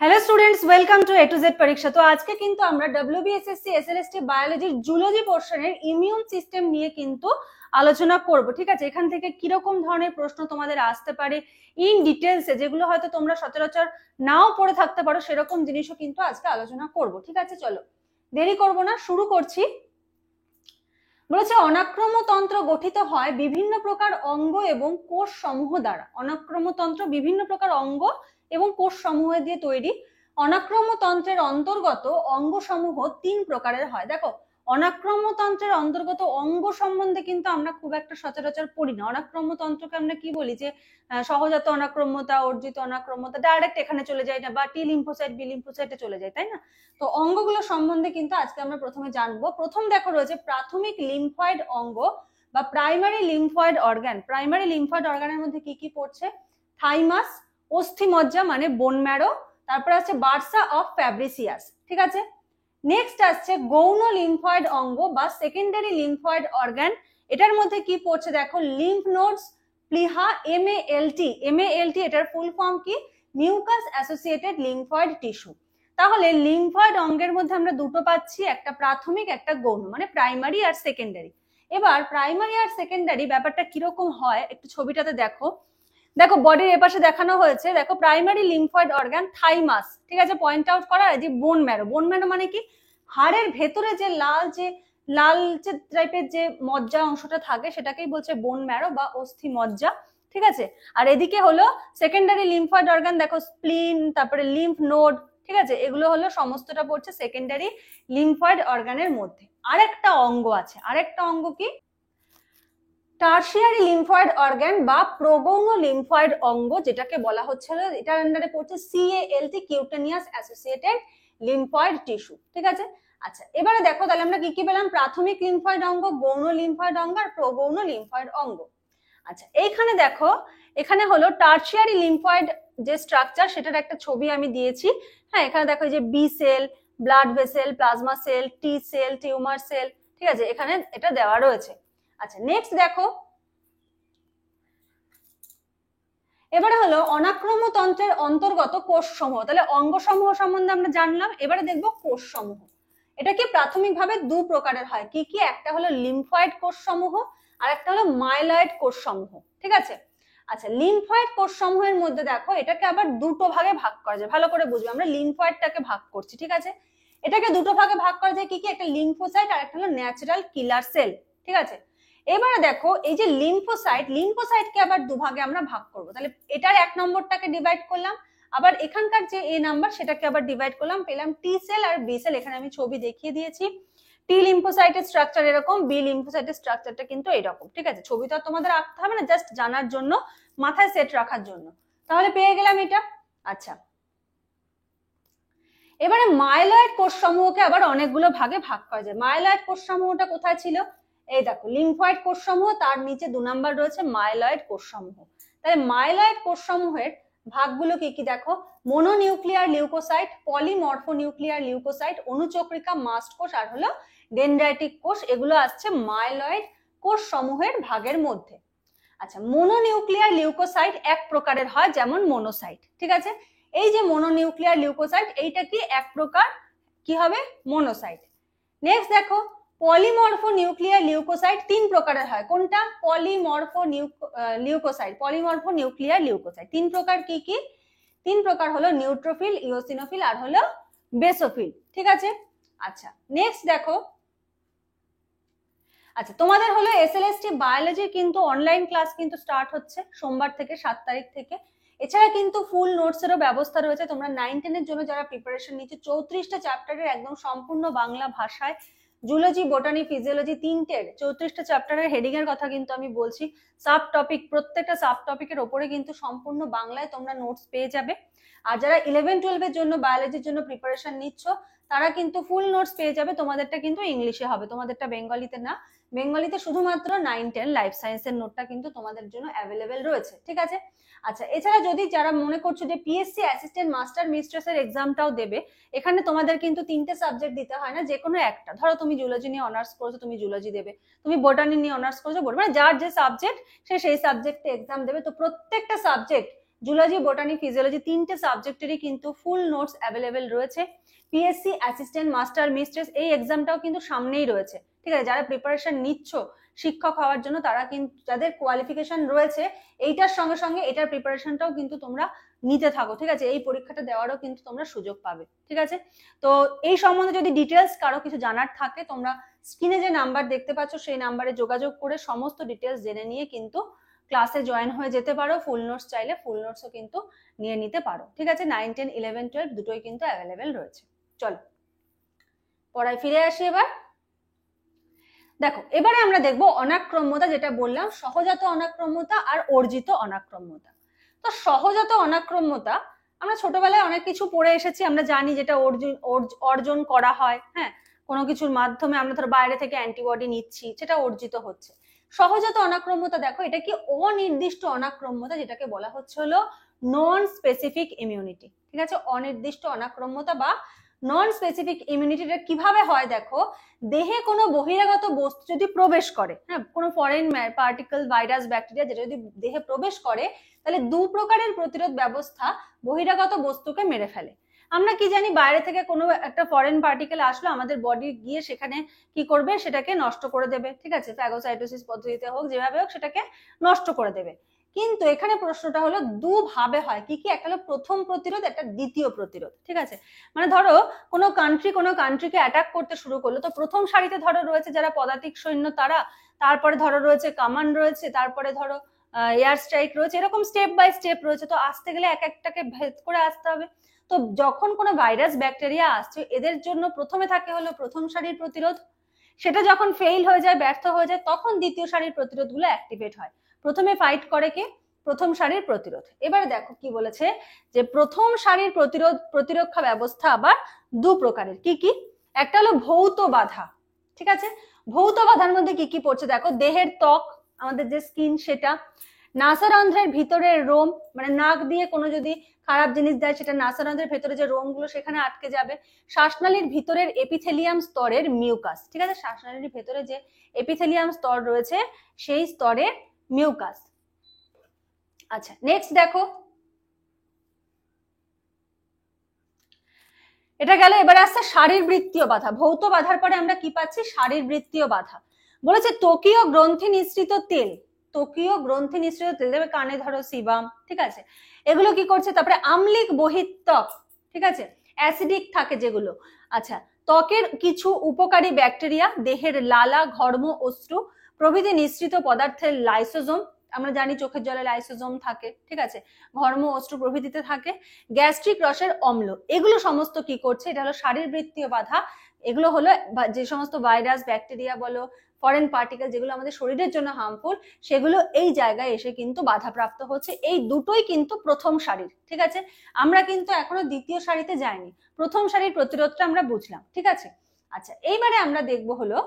Hello students, welcome to A to Z পরীক্ষা। তো আজকে কিন্তু আমরা ডব্লিউবিএসএসসি এসএলএসটি বায়োলজির জুলজি পোর্শনের ইমিউন সিস্টেম নিয়ে কিন্তু আলোচনা করব। ঠিক আছে, এখান থেকে কিরকম ধরনের প্রশ্ন তোমাদের আসতে পারে ইন ডিটেলসে, যেগুলো হয়তো তোমরা সচরাচর নাও পড়ে থাকতে পারো, সেরকম জিনিসও কিন্তু আজকে আলোচনা করব। ঠিক আছে, চলো দেরি করব না, শুরু করছি। বলেছে অনাক্রম্যতন্ত্র গঠিত হয় বিভিন্ন প্রকার অঙ্গ এবং কোষ সমূহ দ্বারা। অনাক্রম্যতন্ত্র বিভিন্ন প্রকার অঙ্গ এবং কোষ সমূহ দিয়ে তৈরি। অনাক্রম্যতন্ত্রের অন্তর্গত অঙ্গ সমূহ তিন প্রকারের হয়। দেখো, অনাক্রম্যতন্ত্রের অন্তর্গত অঙ্গ সম্বন্ধে কিন্তু আমরা খুব একটা সচরাচর পড়ি না। অনাক্রম্যতন্ত্রকে আমরা কি বলি, যে সহজাত অনাক্রম্যতা, অর্জিত অনাক্রম্যতা, ডাইরেক্ট এখানে চলে যায় না, বা টি লিম্ফোসাইট বি লিম্ফোসাইটে চলে যায়, তাই না? তো অঙ্গগুলো সম্বন্ধে কিন্তু আজকে আমরা প্রথমে জানবো। প্রথম দেখো রয়েছে প্রাথমিক লিম্ফয়েড অঙ্গ বা primary lymphoid organ. Primary lymphoid অর্গানের মধ্যে কি কি পড়ছে? থাইমাস, অস্থিমজ্জা মানে বোন ম্যারো, তারপর আছে বার্সা অফ ফ্যাব্রিসিয়াস। ঠিক আছে, নেক্সট আসছে গৌণ লিম্ফয়েড অঙ্গ বা সেকেন্ডারি লিম্ফয়েড অর্গান। এটার মধ্যে কি পড়ছে দেখো, লিম্ফ নোডস, প্লিহা, এমএএলটি। এমএএলটি এটার ফুল ফর্ম কি? Mucus associated lymphoid tissue. তাহলে লিম্ফয়েড অঙ্গের মধ্যে আমরা দুটো পাচ্ছি, একটা প্রাথমিক একটা গৌণ, মানে প্রাইমারি আর সেকেন্ডারি। এবার প্রাইমারি আর সেকেন্ডারি ব্যাপারটা কিরকম হয় একটু ছবিটাতে দেখো। দেখো বডির এপাশে দেখানো হয়েছে, দেখো প্রাইমারি লিম্ফয়েড অর্গান থাইমাস। ঠিক আছে, পয়েন্ট আউট করা যে বোন ম্যারো। বোন ম্যারো মানে কি? হাড়ের ভেতরে যে লাল টাইপের যে মজ্জা অংশটা থাকে সেটাকেই বলছে বোন ম্যারো বা অস্থি মজ্জা। ঠিক আছে, আর এদিকে হলো সেকেন্ডারি লিম্ফয়েড অর্গান, দেখো স্প্লিন, তারপরে লিম্ফ নোড। ঠিক আছে, এগুলো হলো সমস্তটা পড়ছে সেকেন্ডারি লিম্ফয়েড অর্গানের মধ্যে। আরেকটা অঙ্গ আছে, আরেকটা অঙ্গ কি? টার্সিয়ারি লিম্ফয়েড অর্গান বা প্রগৌণ লিম্ফয়েড অঙ্গ, যেটাকে বলা হচ্ছিল, এটার আন্ডারে পড়ছে সিএএলটি, কিউটেনিয়াস অ্যাসোসিয়েটেড লিম্ফয়েড টিস্যু। ঠিক আছে, আচ্ছা এবারে দেখো তাহলে আমরা কি কি পেলাম? প্রাথমিক লিম্ফয়েড অঙ্গ, গৌণ লিম্ফয়েড অঙ্গ আর প্রগৌণ লিম্ফয়েড অঙ্গ। আচ্ছা এইখানে দেখো, এখানে হলো টার্সিয়ারি লিম্ফয়েড যে স্ট্রাকচার, সেটার একটা ছবি আমি দিয়েছি। হ্যাঁ, এখানে দেখো যে B cell, blood vessel, plasma cell, T cell, tumour cell. ঠিক আছে, এখানে এটা দেওয়া রয়েছে। আচ্ছা নেক্সট দেখো, এবারে হলো অনাক্রম্যতন্ত্রের অন্তর্গত কোষ সমূহ। তাহলে অঙ্গ সমূহ সম্বন্ধে আমরা জানলাম, এবারে দেখবো কোষ সমূহ। এটা কি প্রাথমিকভাবে দু প্রকারের হয়। কি কি? একটা হলো লিম্ফয়েড কোষ সমূহ আর একটা হলো মাইলয়েড কোষ সমূহ। ঠিক আছে, আচ্ছা লিম্ফয়েড কোষ সমূহের মধ্যে দেখো এটাকে আবার দুটো ভাগে ভাগ করা যায়। ভালো করে বুঝবে, আমরা লিম্ফয়েডটাকে ভাগ করছি। ঠিক আছে, এটাকে দুটো ভাগে ভাগ করা যায়। কি কি? একটা লিম্ফোসাইট আর একটা হলো ন্যাচারাল কিলার সেল। ঠিক আছে, এবারে দেখো এই যে লিম্ফোসাইটকে আবার দুভাগে আমরা ভাগ করব। তাহলে এটার এক নম্বরটাকে ডিভাইড করলাম, আবার এখানকার যে এ নাম্বার সেটাকে আবার ডিভাইড করলাম, পেলাম টি সেল আর বি সেল। এখানে আমি ছবি দেখিয়ে দিয়েছি। টি লিম্ফোসাইটের স্ট্রাকচার এরকম, বি লিম্ফোসাইটের স্ট্রাকচারটা কিন্তু এরকম। ঠিক আছে, ছবি তো তোমাদের আঁকতে হবে না, জাস্ট জানার জন্য, মাথায় সেট রাখার জন্য। তাহলে পেয়ে গেলাম এটা। আচ্ছা এবারে মাইলয়েড কোষ সমূহকে আবার অনেকগুলো ভাগে ভাগ করা যায়। মাইলয়েড কোষ সমূহটা কোথায় ছিল? এই দেখো লিম্ফয়েড কোষ সমূহ, তার নিচে দু নাম্বার রয়েছে মাইলয়েড কোষ সমূহ। তাহলে মাইলয়েড কোষ সমূহের ভাগগুলো কি কি দেখো, মোনোনিউক্লিয়ার লিউকোসাইট, পলিমরফোনিউক্লিয়ার লিউকোসাইট, অনুচক্রিকা, মাস্ট কোষ আর হলো ডেনড্রাইটিক কোষ। এগুলো আসছে মাইলয়েড কোষ সমূহের ভাগের মধ্যে। আচ্ছা মোনোনিউক্লিয়ার লিউকোসাইট এক প্রকারের হয়, যেমন মোনোসাইট। ঠিক আছে, এই যে মোনোনিউক্লিয়ার লিউকোসাইট, এইটা কি এক প্রকার, কি হবে? মোনোসাইট। নেক্সট দেখো পলিমরফোনিউক্লিয়ার লিউকোসাইট তিন প্রকারের হয়। কোনটা? পলিমরফোনিউক্লিয়ার লিউকোসাইট তিন প্রকার। কি কি? তিন প্রকার হলো নিউট্রোফিল, ইওসিনোফিল আর হলো বেসোফিল। ঠিক আছে, আচ্ছা নেক্সট দেখো, আচ্ছা তোমাদের হলো এসএলএসটি বায়োলজির কিন্তু অনলাইন ক্লাস কিন্তু স্টার্ট হচ্ছে সোমবার থেকে 7 তারিখ থেকে। এছাড়া কিন্তু ফুল নোটসেরও ব্যবস্থা রয়েছে। তোমরা 9-10 এর জন্য যারা প্রিপারেশন নিচ্ছ, 34টা চ্যাপ্টারের একদম সম্পূর্ণ বাংলা ভাষায় জুলজি, বোটানি, ফিজিওলজি তিনটের 34টা চ্যাপ্টারের হেডিং এর কথা কিন্তু আমি বলছি। সাব টপিক, প্রত্যেকটা সাব টপিকের ওপরে কিন্তু সম্পূর্ণ বাংলায় তোমরা নোটস পেয়ে যাবে। আর যারা 11-12 এর জন্য বায়োলজির জন্য প্রিপারেশন নিচ্ছ, তারা কিন্তু ফুল নোটস পেয়ে যাবে। তোমাদেরটা কিন্তু ইংলিশে হবে, তোমাদেরটা বেঙ্গলিতে না। বেঙ্গলিতে শুধুমাত্র 9-10 লাইফ সায়েন্সের নোটটা কিন্তু তোমাদের জন্য অ্যাভেলেবেল রয়েছে। ঠিক আছে, আচ্ছা এছাড়া যদি যারা মনে করছো যে পিএসসি অ্যাসিস্ট্যান্ট মাস্টার মিস্ট্রেসের এক্সামটাও দেবে, এখানে তোমাদের কিন্তু তিনটে সাবজেক্ট দিতে হয় না, যে কোনো একটা। ধরো তুমি জুলজি নিয়ে অনার্স করছো, তুমি জুলজি দেবে, তুমি বোটানি নিয়ে অনার্স করছো, মানে যার যে সাবজেক্ট সে সেই সাবজেক্টে এক্সাম দেবে। তো প্রত্যেকটা সাবজেক্ট জুলজি, বোটানি, ফিজিওলজি তিনটে সাবজেক্টেরই কিন্তু ফুল নোটস অ্যাভেলেবেল রয়েছে। পিএসসি অ্যাসিস্ট্যান্ট মাস্টার মিস্ট্রেস এই এক্সামটাও কিন্তু সামনেই রয়েছে, ঠিক আছে। যারা প্রিপারেশন নিচ্ছ শিক্ষক হওয়ার জন্য তারা কিন্তু, যাদের কোয়ালিফিকেশন রয়েছে এইটার সঙ্গে সঙ্গে এটার প্রিপারেশনটাও কিন্তু তোমরা নিতে থাকো, ঠিক আছে। এই পরীক্ষাটা দেওয়ারও কিন্তু তোমরা সুযোগ পাবে, ঠিক আছে। তো এই সম্বন্ধে যদি ডিটেলস কারো কিছু জানার থাকে, তোমরা স্ক্রিনে যে নাম্বার দেখতে পাচ্ছ সেই নাম্বারে যোগাযোগ করে সমস্ত ডিটেলস জেনে নিয়ে কিন্তু ক্লাসে জয়েন হয়ে যেতে পারো। ফুল নোটস চাইলে ফুল নোটসও কিন্তু নিয়ে নিতে পারো, ঠিক আছে। 9, 10, 11, 12 দুটোই কিন্তু অ্যাভেলেবেল রয়েছে। চলো পড়ায় ফিরে আসি এবার। দেখো এবারে আমরা দেখবো অনাক্রম্যতা, যেটা বললাম সহজাত অনাক্রম্যতা আর অর্জিত অনাক্রম্যতা। তো সহজাত অনাক্রম্যতা আমরা ছোটবেলায় অনেক কিছু পড়ে এসেছি, আমরা জানি যেটা অর্জন করা হয়, হ্যাঁ, কোনো কিছুর মাধ্যমে আমরা ধরো বাইরে থেকে অ্যান্টিবডি নিচ্ছি, সেটা অর্জিত হচ্ছে। সহজাত অনাক্রম্যতা দেখো এটা কি অনির্দিষ্ট অনাক্রম্যতা, যেটাকে বলা হচ্ছে হলো নন স্পেসিফিক ইমিউনিটি, ঠিক আছে। অনির্দিষ্ট অনাক্রম্যতা বা নন স্পেসিফিক ইমিউনিটিটা কিভাবে হয় দেখো, দেহে কোনো বহিরাগত বস্তু যদি প্রবেশ করে, হ্যাঁ, কোনো ফরেন পার্টিকেল, ভাইরাস, ব্যাকটেরিয়া যেটা যদি দেহে প্রবেশ করে, তাহলে দু প্রকারের প্রতিরোধ ব্যবস্থা বহিরাগত বস্তুকে মেরে ফেলে। আমরা কি জানি, বাইরে থেকে কোনো একটা ফরেন পার্টিকেল আসলো, আমাদের বডি গিয়ে সেখানে কি করবে, সেটাকে নষ্ট করে দেবে, ঠিক আছে। ফ্যাগোসাইটোসিস পদ্ধতিতে হোক, যেভাবে হোক সেটাকে নষ্ট করে দেবে। কিন্তু এখানে প্রশ্নটা হলো দুভাবে হয়, কি কি, একটা হলো প্রথম প্রতিরোধ, একটা দ্বিতীয় প্রতিরোধ, ঠিক আছে। মানে ধরো কোনো কান্ট্রিকে অ্যাটাক করতে শুরু করলো, তো প্রথম সারিতে ধরো রয়েছে যারা পদাতিক সৈন্য তারা, তারপরে ধরো রয়েছে কামান রয়েছে, তারপরে ধরো এয়ার স্ট্রাইক রয়েছে, এরকম স্টেপ বাই স্টেপ রয়েছে। তো আসতে গেলে এক একটাকে ভেদ করে আসতে হবে। তো যখন কোনো ভাইরাস, ব্যাকটেরিয়া আসছে, এদের জন্য প্রথমে থাকে হলো প্রথম সারির প্রতিরোধ। সেটা যখন ফেইল হয়ে যায়, ব্যর্থ হয়ে যায়, তখন দ্বিতীয় সারির প্রতিরোধগুলো অ্যাক্টিভেট হয়। প্রথমে ফাইট করে কে, প্রথম সারির প্রতিরোধ। এবারে দেখো কি বলেছে, যে প্রথম সারির প্রতিরক্ষা ব্যবস্থা আবার দু প্রকারের, কি কি, একটা হলো ভৌত বাধা, ঠিক আছে। ভৌত বাধার মধ্যে কি কি পড়ছে দেখো, দেহের ত্বক, আমাদের যে স্কিন সেটা, নাসারন্ধ্রের ভিতরের রোম, মানে নাক দিয়ে কোনো যদি খারাপ জিনিস দেয় সেটা নাসারন্ধ্রের ভেতরে যে রোমগুলো সেখানে আটকে যাবে, শ্বাসনালীর ভিতরের এপিথেলিয়াম স্তরের মিউকাস, ঠিক আছে। শ্বাসনালীর ভেতরে যে এপিথেলিয়াম স্তর রয়েছে সেই স্তরের মিউকাস। আচ্ছা নেক্সট দেখো, এটা গেল। এবার আসছে শারীরবৃত্তীয় বাধা। ভৌত বাধার পরে আমরা কি পাচ্ছি, শারীরবৃত্তীয় বাধা। বলেছে ত্বকীয় গ্রন্থি নিঃসৃত তেল, ত্বকীয় গ্রন্থি নিঃসৃত তেল, দেবে কানে ধরো সিবাম, ঠিক আছে, এগুলো কি করছে। তারপরে আম্লিক বহিত্বক, ঠিক আছে, অ্যাসিডিক থাকে যেগুলো। আচ্ছা, ত্বকের কিছু উপকারী ব্যাকটেরিয়া, দেহের লালা, ঘর্ম, অশ্রু প্রভৃতি নিঃসৃত পদার্থের লাইসোজোম, আমরা জানি চোখের জলে লাইসোজোম থাকে, ঠিক আছে, ঘর্ম, অশ্রু প্রভৃতিতে থাকে, গ্যাস্ট্রিক রসের অম্ল, এগুলো সমস্ত কি করছে, এটা হলো শারীরবৃত্তীয় বাধা। এগুলো হলো যে সমস্ত ভাইরাস, ব্যাকটেরিয়া বলো, ফরেন পার্টিকেল যেগুলো আমাদের শরীরের জন্য হার্মফুল, সেগুলো এই জায়গায় এসে কিন্তু বাধাপ্রাপ্ত হচ্ছে। এই দুটোই কিন্তু প্রথম সারির, ঠিক আছে। আমরা কিন্তু এখনো দ্বিতীয় সারিতে যাইনি, প্রথম সারির প্রতিরোধটা আমরা বুঝলাম, ঠিক আছে। আচ্ছা এইবারে আমরা দেখবো হলো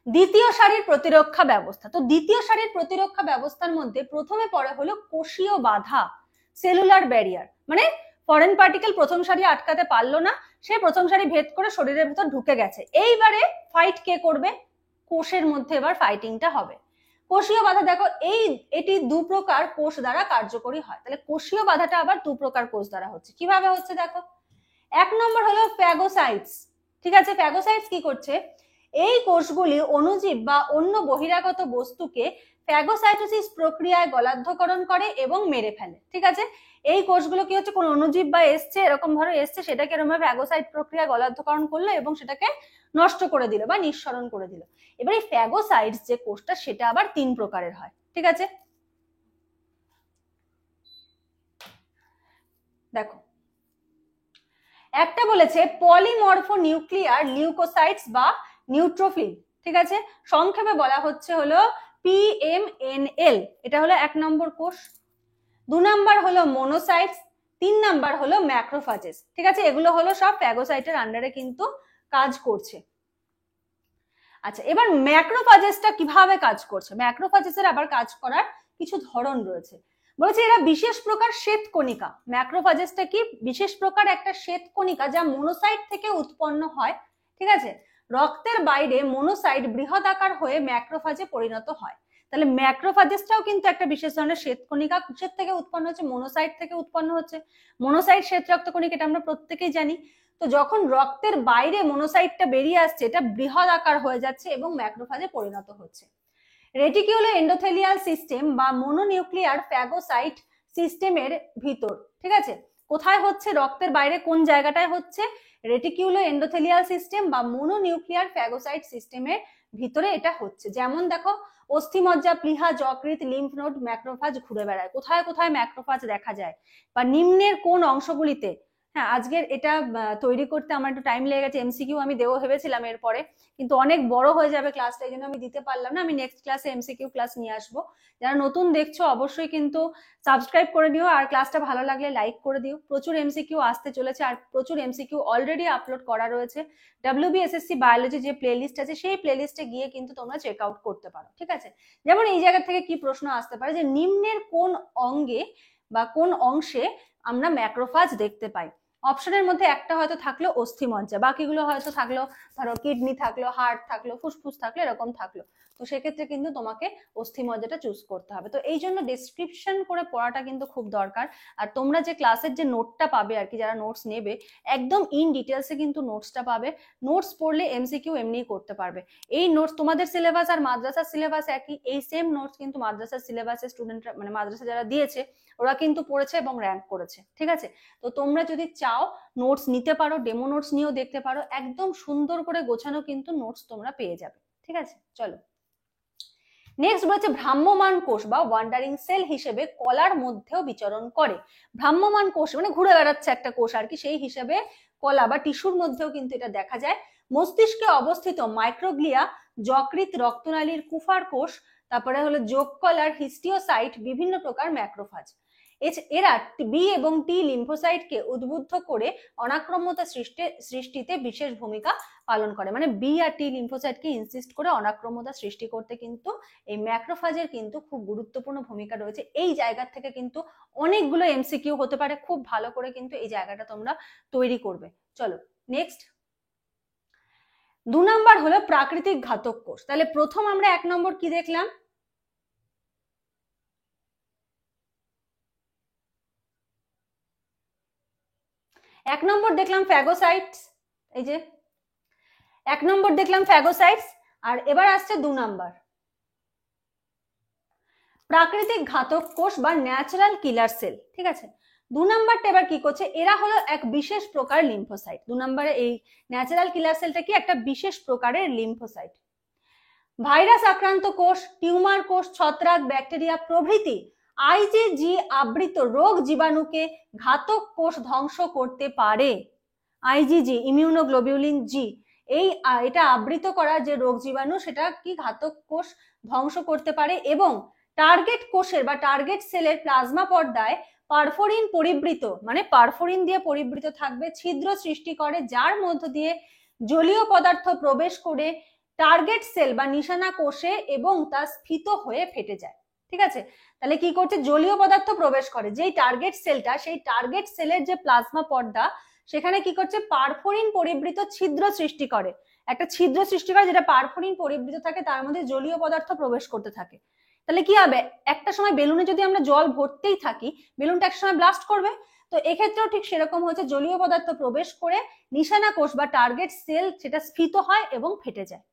দ্বিতীয় সারির প্রতিরক্ষা ব্যবস্থা। তো দ্বিতীয় সারির প্রতিরক্ষা ব্যবস্থার মধ্যে প্রথমে পড়ে হলো কোষীয় বাধা, সেলুলার ব্যারিয়ার, মানে ফরেন পার্টিকেল প্রথম সারি আটকাতে পারলো না, সে প্রথম সারি ভেদ করে শরীরের ভেতর ঢুকে গেছে। এইবারে ফাইট কে করবে, কোষের মধ্যে এবার ফাইটিংটা হবে। কোষীয় বাধা দেখো, এটি দু প্রকার কোষ দ্বারা কার্যকরী হয়। তাহলে কোষীয় বাধাটা আবার দু প্রকার কোষ দ্বারা হচ্ছে। কিভাবে হচ্ছে দেখো, এক নম্বর হলো ফ্যাগোসাইটস, ঠিক আছে। ফ্যাগোসাইটস কি করছে, এই কোষগুলি অণুজীব বা অন্য বহিরাগত বস্তুকে ফ্যাগোসাইটোসিস প্রক্রিয়ায় গলাধ্যকরণ করে এবং মেরে ফেলে, ঠিক আছে। এই কোষগুলো কি হচ্ছে, কোন অণুজীব বা এসছে, এরকম ধরো এসছে, সেটাকে এরকম ভাবে ফ্যাগোসাইট প্রক্রিয়ায় গলাধ্যকরণ করলো এবং সেটাকে নষ্ট করে দিল বা নিঃসরণ করে দিল। এবার এই ফ্যাগোসাইটস যে কোষটা, সেটা আবার তিন প্রকারের হয়, ঠিক আছে। দেখো একটা বলেছে পলিমরফো নিউক্লিয়ার লিউকোসাইটস বা নিউট্রোফিল, ঠিক আছে, সংক্ষেপে বলা হচ্ছে হলো PMNL, এটা হলো এক নম্বর কোষ। দু নাম্বার হলো মোনোসাইটস, তিন নাম্বার হলো ম্যাক্রোফাজেস, ঠিক আছে। এগুলো হলো সব ফ্যাগোসাইটের আন্ডারে কিন্তু কাজ করছে। আচ্ছা এবার ম্যাক্রোফাজেসটা কিভাবে কাজ করছে, ম্যাক্রোফাজেসের আবার কাজ করার কিছু ধরন রয়েছে। বলছে এরা বিশেষ প্রকার শ্বেতকণিকা, ম্যাক্রোফাজেসটা কি, বিশেষ প্রকার একটা শ্বেতকণিকা যা মোনোসাইট থেকে উৎপন্ন হয়, ঠিক আছে। রক্তের বাইরে মোনোসাইট বৃহৎ আকার হয়ে ম্যাক্রোফাজে পরিণত হয়। তাহলে ম্যাক্রোফাজেসটাও কিন্তু একটা বিশেষ ধরনের শ্বেতকণিকা। কিসের থেকে উৎপন্ন হচ্ছে? মনোসাইট থেকে উৎপন্ন হচ্ছে। মনোসাইট শ্বেত রক্তকণিকা, এটা আমরা প্রত্যেকেই জানি। তো যখন রক্তের বাইরে মনোসাইটটা বেরিয়ে আসছে, এটা বৃহৎ আকার হয়ে যাচ্ছে এবং ম্যাক্রোফাজে পরিণত হচ্ছে। রেটিকিউলো এন্ডোথেলিয়াল সিস্টেম বা মনোনিউক্লিয়ার ফ্যাগোসাইট সিস্টেমের ভিতর, ঠিক আছে, কোথায় হচ্ছে? রক্তের বাইরে কোন জায়গাটায় হচ্ছে? রেটিকিউলো এন্ডোথেলিয়াল সিস্টেম বা মনোনিউক্লিয়ার ফ্যাগোসাইট সিস্টেমের ভিতরে এটা হচ্ছে। যেমন দেখো, অস্থিমজ্জা, প্লীহা, যকৃৎ, লিম্ফ নোড, ম্যাক্রোফাজ ঘুরে বেড়ায়। কোথায় কোথায় ম্যাক্রোফাজ দেখা যায় বা নিম্নের কোন অংশগুলিতে? হ্যাঁ, আজকের এটা তৈরি করতে আমার একটু টাইম লেগে গেছে। এমসিকিউ আমি দেবো ভেবেছিলাম এরপরে, কিন্তু অনেক বড় হয়ে যাবে ক্লাসটা, এই জন্য আমি দিতে পারলাম না। আমি নেক্সট ক্লাসে এমসিকিউ ক্লাস নিয়ে আসবো। যারা নতুন দেখছো অবশ্যই কিন্তু সাবস্ক্রাইব করে নিও, আর ক্লাসটা ভালো লাগলে লাইক করে দিও। প্রচুর এমসিকিউ আসতে চলেছে, আর প্রচুর এমসিকিউ অলরেডি আপলোড করা রয়েছে। WBSSC বায়োলজি যে প্লেলিস্ট আছে, সেই প্লেলিস্টে গিয়ে কিন্তু তোমরা চেক আউট করতে পারো, ঠিক আছে। যেমন এই জায়গা থেকে কি প্রশ্ন আসতে পারে, যে নিম্নের কোন অঙ্গে বা কোন অংশে আমরা ম্যাক্রোফাজ দেখতে পাই? অপশনের মধ্যে একটা হয়তো থাকলো অস্থিমজ্জা, বাকিগুলো হয়তো থাকলো ধরো কিডনি থাকলো, হার্ট থাকলো, ফুসফুস থাকলো, এরকম থাকলো। তো সেক্ষেত্রে কিন্তু তোমাকে অস্থিমজ্জাটা চুজ করতে হবে। তো এই জন্য ডেসক্রিপশন করে পড়াটা কিন্তু খুব দরকার। আর তোমরা যে ক্লাসের যে নোটটা পাবে আর কি, যারা নোটস নেবে, একদম ইন ডিটেলসে কিন্তু নোটসটা পাবে। নোটস পড়লে এমসিকিউ এমনিই করতে পারবে। এই নোটস তোমাদের সিলেবাস আর মাদ্রাসার সিলেবাস একই, এই সেম নোটস কিন্তু মাদ্রাসার সিলেবাসে স্টুডেন্টরা, মানে মাদ্রাসা যারা দিয়েছে ওরা কিন্তু পড়েছে এবং র্যাঙ্ক করেছে, ঠিক আছে। তো তোমরা যদি চাও নোটস নিতে পারো, ডেমো নোটস নিয়েও দেখতে পারো, একদম সুন্দর করে গোছানো কিন্তু নোটস তোমরা পেয়ে যাবে, ঠিক আছে। চলো নেক্সট বলছে, ভ্রাম্যমান কোষ বা ওয়ান্ডারিং সেল হিসেবে কলার মধ্যেও বিচরণ করে। ভ্রাম্যমান কোষ মানে ঘুরে বেড়াচ্ছে একটা কোষ আর কি, সেই হিসেবে কলা বা টিস্যুর মধ্যেও কিন্তু এটা দেখা যায়। মস্তিষ্কে অবস্থিত মাইক্রোগ্লিয়া, যকৃৎ, রক্তনালীর কুফার কোষ, তারপরে হলো যোগকলার, হিস্টিওসাইট, বিভিন্ন প্রকার ম্যাক্রোফাজ। এরা বি এবং টি লিম্ফোসাইটকে উদ্বুদ্ধ করে অনাক্রম্যতা সৃষ্টিতে বিশেষ ভূমিকা পালন করে। মানে বি আর টি লিম্ফোসাইটকে ইনসিস্ট করে অনাক্রম্যতা সৃষ্টি করতে কিন্তু এই ম্যাক্রোফাজের কিন্তু খুব গুরুত্বপূর্ণ ভূমিকা রয়েছে। এই জায়গা থেকে কিন্তু অনেকগুলো এমসিকিউ হতে পারে, খুব ভালো করে কিন্তু এই জায়গাটা তোমরা তৈরি করবে। চলো নেক্সট, 2 নাম্বার হলো প্রাকৃতিক ঘাতক কোষ। তাহলে প্রথম আমরা 1 নম্বর কি দেখলাম? এক নম্বর দেখলাম ফ্যাগোসাইটস, এই যে 1 নম্বর দেখলাম ফ্যাগোসাইটস। আর এবার আসছে 2 নাম্বার, প্রাকৃতিক ঘাতক কোষ বা ন্যাচারাল কিলার সেল, ঠিক আছে। 2 নাম্বারটা এবার কি করছে, এরা হলো এক বিশেষ প্রকার লিম্ফোসাইট। 2 নম্বরে এই ন্যাচারাল কিলার সেলটা কি? একটা বিশেষ প্রকারের লিম্ফোসাইট। ভাইরাস আক্রান্ত কোষ, টিউমার কোষ, ছত্রাক, ব্যাকটেরিয়া প্রভৃতি আইজিজি আবৃত রোগ জীবাণুকে ঘাতক কোষ ধ্বংস করতে পারে। আইজিজি, ইমিউনোগ্লোবিউলিন জি, এটা আবৃত করা যে রোগ জীবাণু, সেটা কি ঘাতক কোষ ধ্বংস করতে পারে। এবং টার্গেট কোষের বা টার্গেট সেলের প্লাজমা পর্দায় পারফোরিন পরিবৃত, মানে পারফোরিন দিয়ে পরিবৃত থাকবে ছিদ্র সৃষ্টি করে, যার মধ্য দিয়ে জলীয় পদার্থ প্রবেশ করে টার্গেট সেল বা নিশানা কোষে এবং তা স্ফীত হয়ে ফেটে যায়, ঠিক আছে। তাহলে কি করছে, জলীয় পদার্থ প্রবেশ করে, যেই টার্গেট সেলটা, সেই টার্গেট সেলের যে প্লাজমা পর্দা, সেখানে কি করছে, পারফোরিন পরিবৃত ছিদ্র সৃষ্টি করে, একটা ছিদ্র সৃষ্টি করে, যেটা পারফোরিন পরিবৃত থাকে, তার মধ্যে জলীয় পদার্থ প্রবেশ করতে থাকে। তাহলে কি হবে, একটা সময় বেলুনে যদি আমরা জল ভরতেই থাকি, বেলুনটা একটা সময় ব্লাস্ট করবে। তো এক্ষেত্রেও ঠিক সেরকম হচ্ছে, জলীয় পদার্থ প্রবেশ করে নিশানা কোষ বা টার্গেট সেল সেটা স্ফীত হয় এবং ফেটে যায়।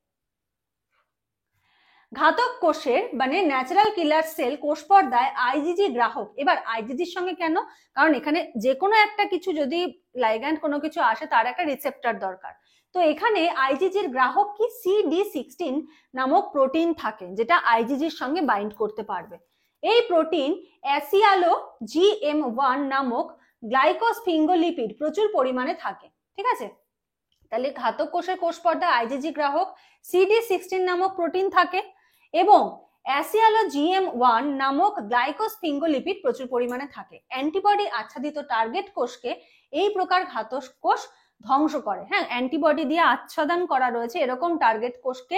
ঘাতক কোষের মানে ন্যাচারাল কিলার সেল কোষ পর্দায় আইজিজি গ্রাহক। এবার আইজিজির সঙ্গে কেন? কারণ এখানে যে কোনো একটা কিছু যদি লাইগ্যান্ড কোনো কিছু আসে, তার একটা রিসেপ্টর দরকার। তো এখানে আইজিজির গ্রাহক কি CD16 নামক প্রোটিন থাকে, যেটা আইজিজির সঙ্গে বাইন্ড করতে পারবে। এই প্রোটিন অ্যাসিয়ালো GM1 নামক গ্লাইকোসফিঙ্গোলিপিড প্রচুর পরিমাণে থাকে, ঠিক আছে। তাহলে ঘাতক কোষের কোষ পর্দায় আইজিজি গ্রাহক CD16 নামক প্রোটিন থাকে এবং অ্যাসিয়ালো GM1 নামক গ্লাইকোসফিঙ্গোলিপিড প্রচুর পরিমাণে থাকে। অ্যান্টিবডি আচ্ছাদিত টার্গেট কোষকে এই প্রকার ঘাতক কোষ ধ্বংস করে। হ্যাঁ, অ্যান্টিবডি দিয়ে আচ্ছাদন করা রয়েছে এরকম টার্গেট কোষকে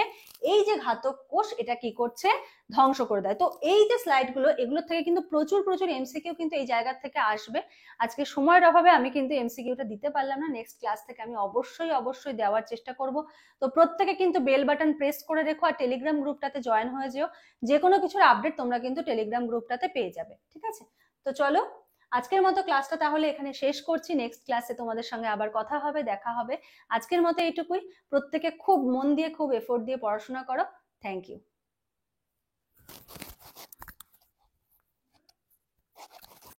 এই যে ঘাতক কোষ এটা কি করছে, ধ্বংস করে দেয়। তো এই যে স্লাইডগুলো, এগুলো থেকে কিন্তু প্রচুর প্রচুর এমসিকিউ কিন্তু এই জায়গা থেকে আসবে। আজকে সময়ের অভাবে আমি কিন্তু এমসিকিউটা দিতে পারলাম না, নেক্সট ক্লাস থেকে আমি অবশ্যই অবশ্যই দেওয়ার চেষ্টা করব। তো প্রত্যেকে কিন্তু বেল বাটন প্রেস করে রেখো, আর টেলিগ্রাম গ্রুপটাতে জয়েন হয়ে যেও, যে কোনো কিছুর আপডেট তোমরা কিন্তু টেলিগ্রাম গ্রুপটাতে পেয়ে যাবে। ঠিক আছে, তো চলো আজকের মতো ক্লাসটা তাহলে এখানে শেষ করছি। নেক্সট ক্লাসে তোমাদের সঙ্গে আবার কথা হবে, দেখা হবে। আজকের মতো এইটুকুই। প্রত্যেকে খুব মন দিয়ে, খুব এফোর্ট দিয়ে পড়াশোনা করো। Thank you.